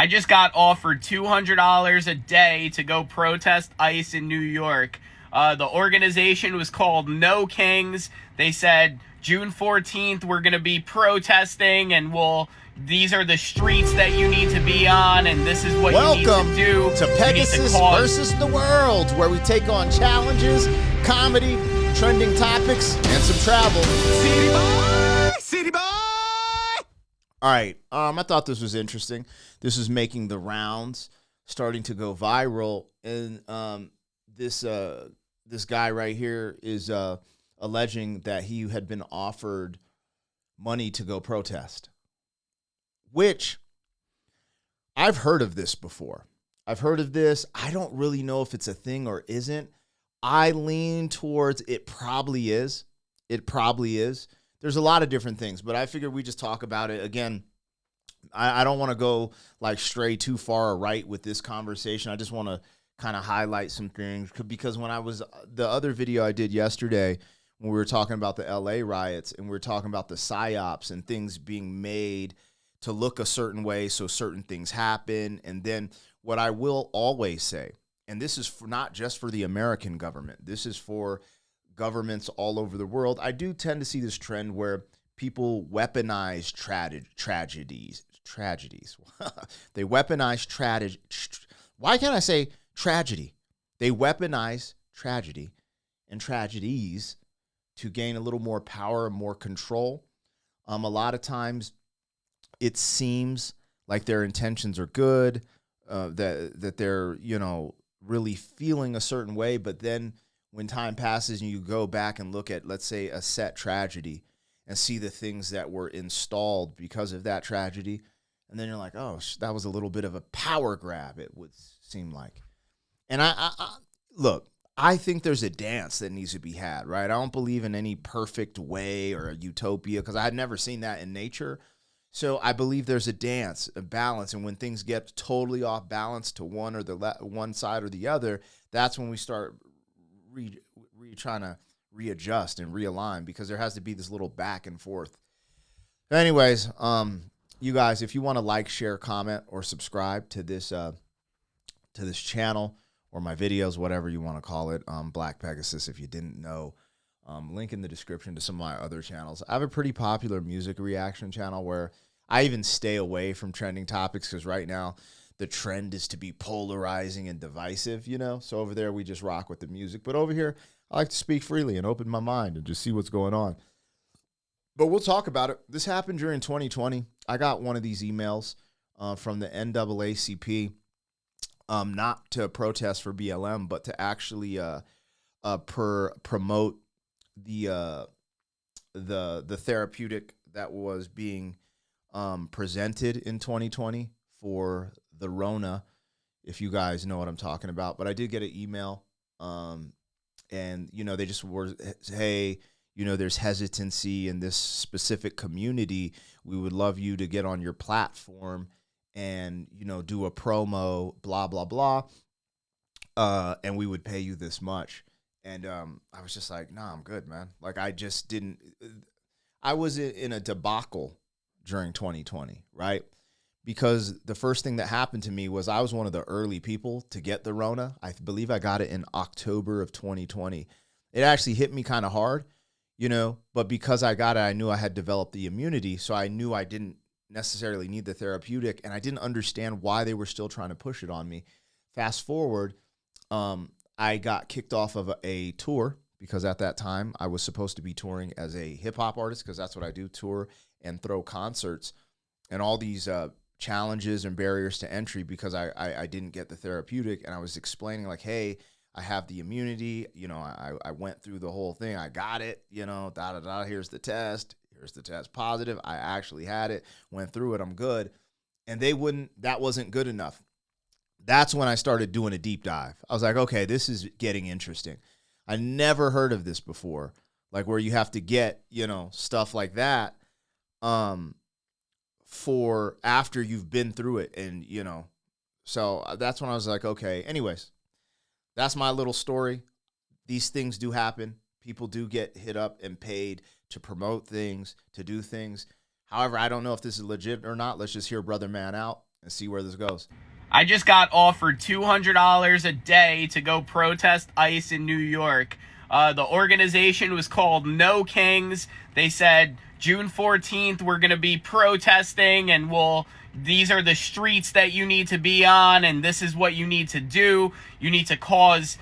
I just got offered $200 a day to go protest ICE in New York. The organization was called No Kings. They said June 14th we're going to be protesting, and these are the streets that you need to be on, and this is what you need to do. Welcome to Pegasus versus the World, where we take on challenges, comedy, trending topics, and some travel. City boy! City boy! All right, I thought this was interesting. This is making the rounds, starting to go viral, and this guy right here is alleging that he had been offered money to go protest, which I've heard of this before. I've heard of this. I don't really know if it's a thing or isn't. I lean towards it probably is. It probably is. There's a lot of different things, but I figured we just talk about it. Again, I don't want to go like stray too far right with this conversation. I just want to kind of highlight some things, because when I was the other video I did yesterday, when we were talking about the LA riots and we were talking about the psyops and things being made to look a certain way so certain things happen. And then what I will always say, and this is for not just for the American government, this is for governments all over the world. I do tend to see this trend where people weaponize tragedies. They weaponize why can't I say tragedy? They weaponize tragedy and tragedies to gain a little more power and more control. A lot of times it seems like their intentions are good, that they're, really feeling a certain way, but then when time passes and you go back and look at, let's say, a set tragedy and see the things that were installed because of that tragedy, and then you're like, oh, that was a little bit of a power grab, it would seem like. And I look, I think there's a dance that needs to be had, right? I don't believe in any perfect way or a utopia, because I had never seen that in nature. So I believe there's a dance, a balance, and when things get totally off balance to one or one side or the other, that's when we start trying to readjust and realign, because there has to be this little back and forth. Anyways, you guys, if you want to like, share, comment, or subscribe to this channel or my videos, whatever you want to call it, Black Pegasus, if you didn't know, link in the description to some of my other channels. I have a pretty popular music reaction channel where I even stay away from trending topics, because right now the trend is to be polarizing and divisive, So over there, we just rock with the music. But over here, I like to speak freely and open my mind and just see what's going on. But we'll talk about it. This happened during 2020. I got one of these emails from the NAACP, not to protest for BLM, but to actually promote the therapeutic that was being presented in 2020 for the Rona, if you guys know what I'm talking about. But I did get an email, and they just were, hey, there's hesitancy in this specific community. We would love you to get on your platform and, do a promo, blah, blah, blah. And we would pay you this much. And I was just like, nah, I'm good, man. Like, I was in a debacle during 2020, right? Because the first thing that happened to me was I was one of the early people to get the Rona. I believe I got it in October of 2020. It actually hit me kind of hard, but because I got it, I knew I had developed the immunity. So I knew I didn't necessarily need the therapeutic, and I didn't understand why they were still trying to push it on me. Fast forward, I got kicked off of a tour, because at that time I was supposed to be touring as a hip hop artist, because that's what I do, tour and throw concerts, and all these challenges and barriers to entry, because I didn't get the therapeutic. And I was explaining like, hey, I have the immunity, I went through the whole thing. I got it, here's the test positive. I actually had it, went through it. I'm good. And that wasn't good enough. That's when I started doing a deep dive. I was like, okay, this is getting interesting. I never heard of this before, like where you have to get, stuff like that for after you've been through it. And, so that's when I was like, okay, anyways, that's my little story. These things do happen. People do get hit up and paid to promote things, to do things. However, I don't know if this is legit or not. Let's just hear Brother Man out. and see where this goes. I just got offered $200 a day to go protest ICE in New York. The organization was called No Kings. They said June 14th we're going to be protesting, and these are the streets that you need to be on, and this is what you need to do. You need to cause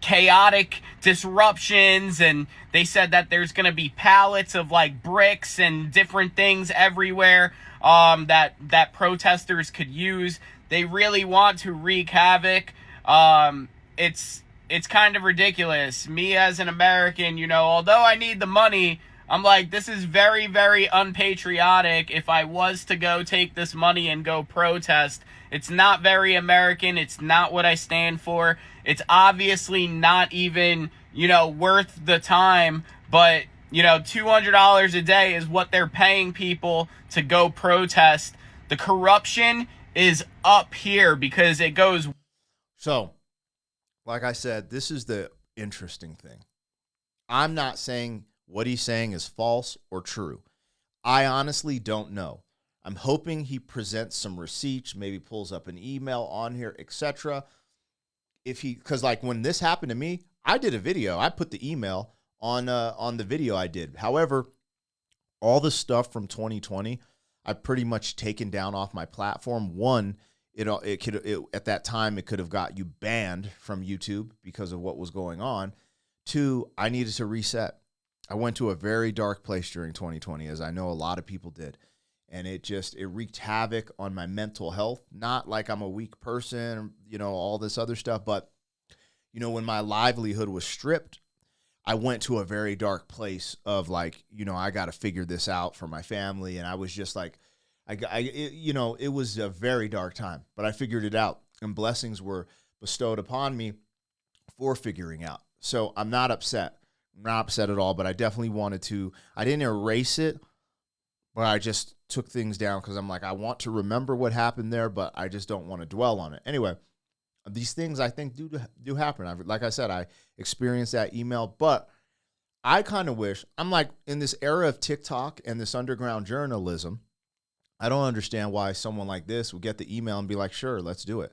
chaotic disruptions, and they said that there's going to be pallets of like bricks and different things everywhere that protesters could use. They really want to wreak havoc. It's kind of ridiculous. Me as an American, you know, although I need the money, I'm like, this is very, very unpatriotic. If I was to go take this money and go protest, it's not very American. It's not what I stand for. It's obviously not even, you know, worth the time. But, you know, $200 a day is what they're paying people to go protest. The corruption is up here because it goes. So, like I said, this is the interesting thing. I'm not saying what he's saying is false or true. I honestly don't know. I'm hoping he presents some receipts, maybe pulls up an email on here, etc. Because like when this happened to me, I did a video. I put the email on the video I did. However, all the stuff from 2020, I've pretty much taken down off my platform. One, at that time it could have got you banned from YouTube because of what was going on. Two, I needed to reset. I went to a very dark place during 2020, as I know a lot of people did. And it wreaked havoc on my mental health. Not like I'm a weak person, you know, all this other stuff. But, you know, when my livelihood was stripped, I went to a very dark place of like, you know, I got to figure this out for my family. And I was just like, it was a very dark time, but I figured it out, and blessings were bestowed upon me for figuring out. So I'm not upset. I'm not upset at all, but I definitely I didn't erase it, but I just took things down because I'm like, I want to remember what happened there, but I just don't want to dwell on it. Anyway, these things I think do happen. Like I said, I experienced that email, but I kind of wish, I'm like, in this era of TikTok and this underground journalism, I don't understand why someone like this would get the email and be like, sure, let's do it.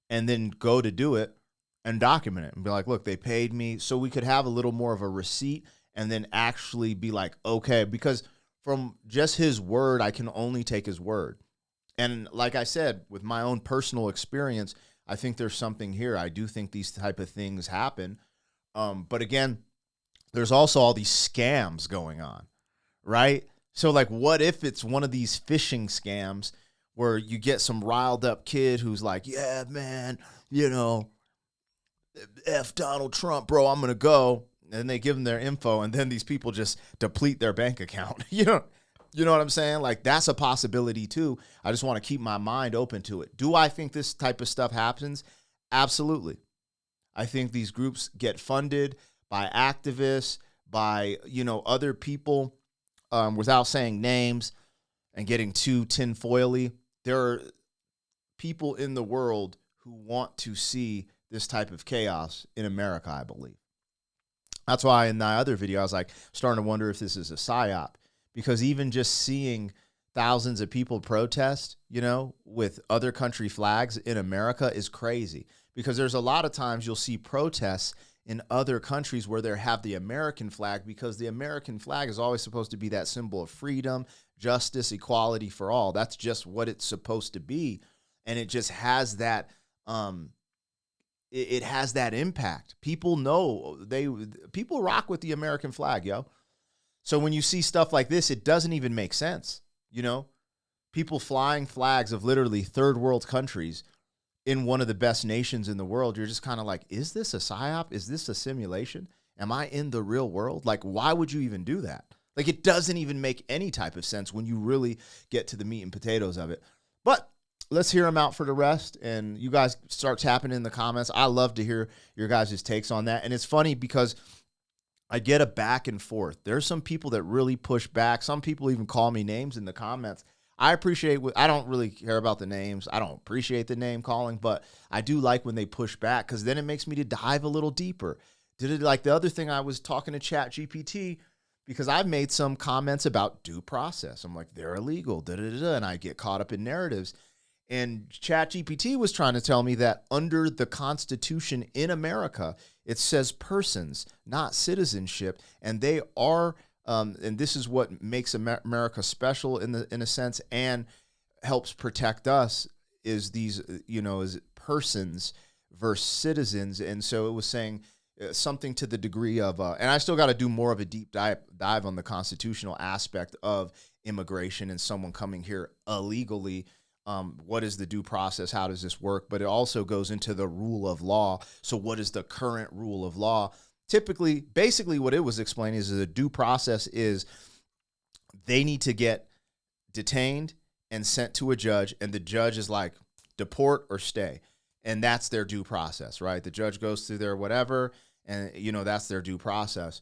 And then go to do it and document it and be like, look, they paid me, so we could have a little more of a receipt and then actually be like, okay, because from just his word, I can only take his word. And like I said, with my own personal experience, I think there's something here. I do think these type of things happen. But again, there's also all these scams going on, right? So like, what if it's one of these phishing scams where you get some riled up kid who's like, yeah, man, you know, F Donald Trump, bro, I'm going to go. And they give them their info, and then these people just deplete their bank account. You know what I'm saying? Like, that's a possibility too. I just want to keep my mind open to it. Do I think this type of stuff happens? Absolutely. I think these groups get funded by activists, by, you know, other people, without saying names and getting too tinfoily. There are people in the world who want to see this type of chaos in America, I believe. That's why in my other video, I was like starting to wonder if this is a psyop, because even just seeing thousands of people protest, you know, with other country flags in America is crazy, because there's a lot of times you'll see protests in other countries where they have the American flag, because the American flag is always supposed to be that symbol of freedom, justice, equality for all. That's just what it's supposed to be. And it just has that, it has that impact. People know, people rock with the American flag, yo. So when you see stuff like this, it doesn't even make sense. You know, people flying flags of literally third world countries in one of the best nations in the world. You're just kind of like, is this a psyop? Is this a simulation? Am I in the real world? Like, why would you even do that? Like, it doesn't even make any type of sense when you really get to the meat and potatoes of it. But let's hear them out for the rest, and you guys start tapping in the comments. I love to hear your guys' takes on that. And it's funny because I get a back and forth. There's some people that really push back. Some people even call me names in the comments. I appreciate I don't really care about the names. I don't appreciate the name calling, but I do like when they push back, because then it makes me to dive a little deeper. Did it like the other thing, I was talking to ChatGPT, because I've made some comments about due process. I'm like, they're illegal, and I get caught up in narratives. And ChatGPT was trying to tell me that under the Constitution in America, it says persons, not citizenship, and they are. And this is what makes America special in a sense, and helps protect us is these, is persons versus citizens. And so it was saying something to the degree of, and I still got to do more of a deep dive on the constitutional aspect of immigration and someone coming here illegally. What is the due process? How does this work? But it also goes into the rule of law. So what is the current rule of law? Typically, basically what it was explaining is the due process is they need to get detained and sent to a judge, and the judge is like, deport or stay. And that's their due process, right? The judge goes through their whatever, and, that's their due process.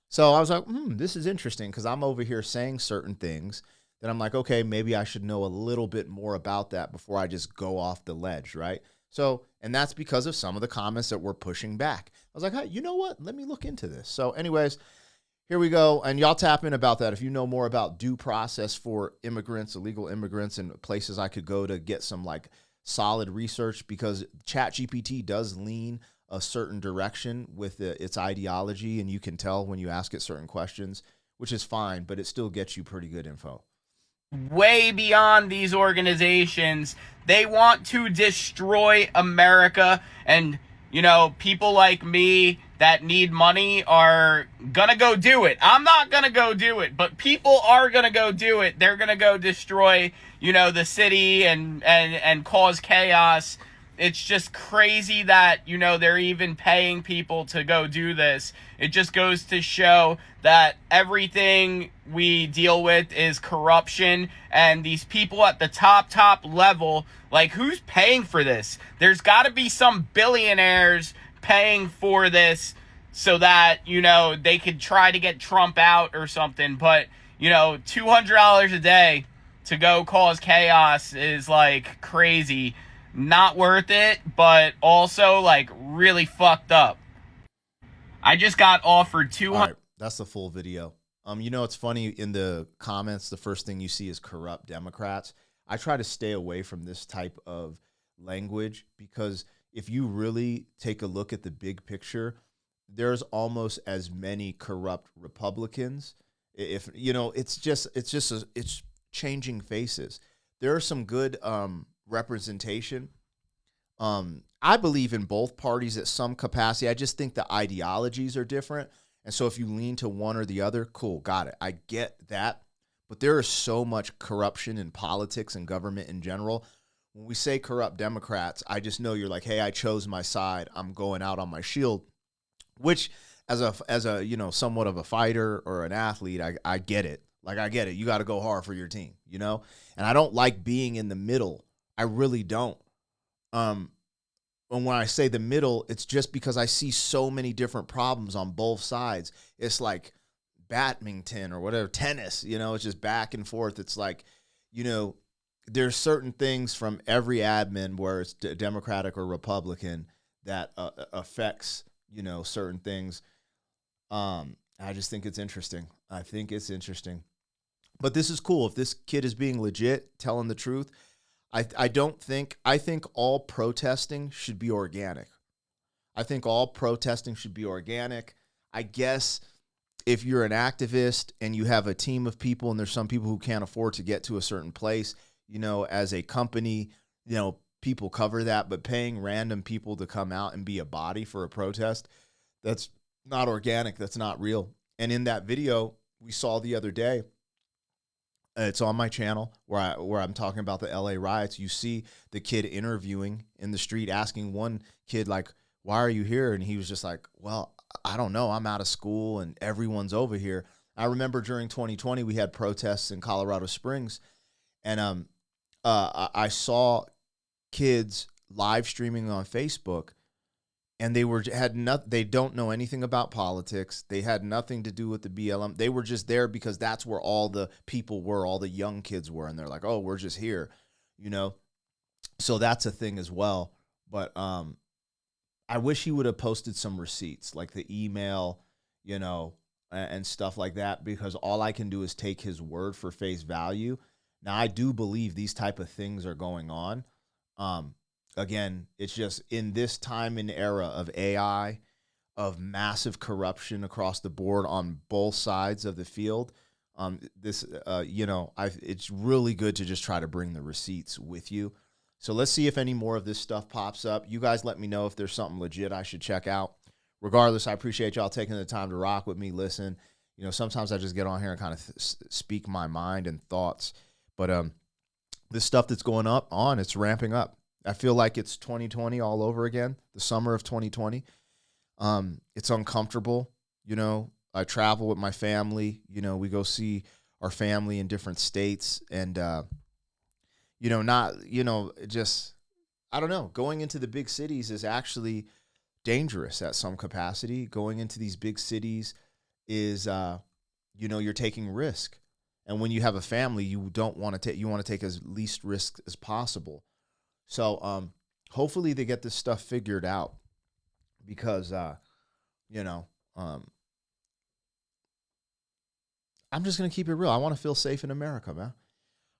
So I was like, this is interesting, because I'm over here saying certain things that I'm like, okay, maybe I should know a little bit more about that before I just go off the ledge, right? So, and that's because of some of the comments that were pushing back. I was like, hey, you know what? Let me look into this. So anyways, here we go. And y'all tap in about that. If you know more about due process for immigrants, illegal immigrants, and places I could go to get some like solid research, because ChatGPT does lean a certain direction with its ideology. And you can tell when you ask it certain questions, which is fine, but it still gets you pretty good info. Way beyond these organizations. They want to destroy America, and people like me that need money are gonna go do it. I'm not gonna go do it, but people are gonna go do it. They're gonna go destroy the city and cause chaos. It's just crazy that, they're even paying people to go do this. It just goes to show that everything we deal with is corruption, and these people at the top level, like, who's paying for this? There's got to be some billionaires paying for this so that, they could try to get Trump out or something. But, $200 a day to go cause chaos is, like, crazy. Not worth it, but also, like, really fucked up. I just got offered 200. All right, that's the full video. It's funny, in the comments, the first thing you see is corrupt Democrats. I try to stay away from this type of language, because if you really take a look at the big picture, there's almost as many corrupt Republicans. If it's changing faces. There are some good representation. I believe in both parties at some capacity. I just think the ideologies are different. And so if you lean to one or the other, cool, got it. I get that. But there is so much corruption in politics and government in general. When we say corrupt Democrats, I just know you're like, hey, I chose my side. I'm going out on my shield, which as a somewhat of a fighter or an athlete, I get it. Like, I get it. You got to go hard for your team, And I don't like being in the middle. I really don't. And when I say the middle, it's just because I see so many different problems on both sides. It's like badminton or whatever, tennis, it's just back and forth. It's like, there's certain things from every admin, where it's Democratic or Republican, that affects, certain things. I just think it's interesting. I think it's interesting. But this is cool. If this kid is being legit, telling the truth, I think all protesting should be organic. I think all protesting should be organic. I guess if you're an activist and you have a team of people, and there's some people who can't afford to get to a certain place, as a company, people cover that, but paying random people to come out and be a body for a protest, that's not organic. That's not real. And in that video we saw the other day, it's on my channel where I'm talking about the LA riots. You see the kid interviewing in the street, asking one kid, like, why are you here? And he was just like, well, I don't know. I'm out of school and everyone's over here. I remember during 2020, we had protests in Colorado Springs, and I saw kids live streaming on Facebook, and they don't know anything about politics. They had nothing to do with the BLM. They were just there because that's where all the people were, all the young kids were, and they're like, oh, we're just here, So that's a thing as well. But I wish he would have posted some receipts, like the email, and stuff like that, because all I can do is take his word for face value. Now, I do believe these type of things are going on, Again, it's just in this time and era of AI, of massive corruption across the board on both sides of the field. It's really good to just try to bring the receipts with you. So let's see if any more of this stuff pops up. You guys let me know if there's something legit I should check out. Regardless, I appreciate y'all taking the time to rock with me, listen. Sometimes I just get on here and kind of speak my mind and thoughts. But this stuff that's going on, it's ramping up. I feel like it's 2020 all over again, the summer of 2020. It's uncomfortable. I travel with my family. We go see our family in different states, and I don't know. Going into the big cities is actually dangerous at some capacity. Going into these big cities is, you're taking risk. And when you have a family, you want to take as least risk as possible. So hopefully they get this stuff figured out, because, I'm just going to keep it real. I want to feel safe in America, man.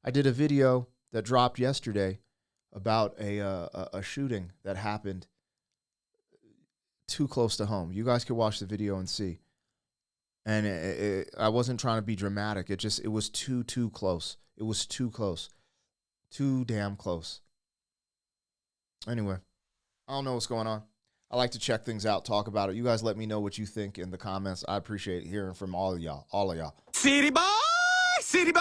I did a video that dropped yesterday about a shooting that happened too close to home. You guys could watch the video and see. And I wasn't trying to be dramatic. It was too close. It was too close. Too damn close. Anyway, I don't know what's going on. I like to check things out, talk about it. You guys let me know what you think in the comments. I appreciate hearing from all of y'all. City boy, city boy.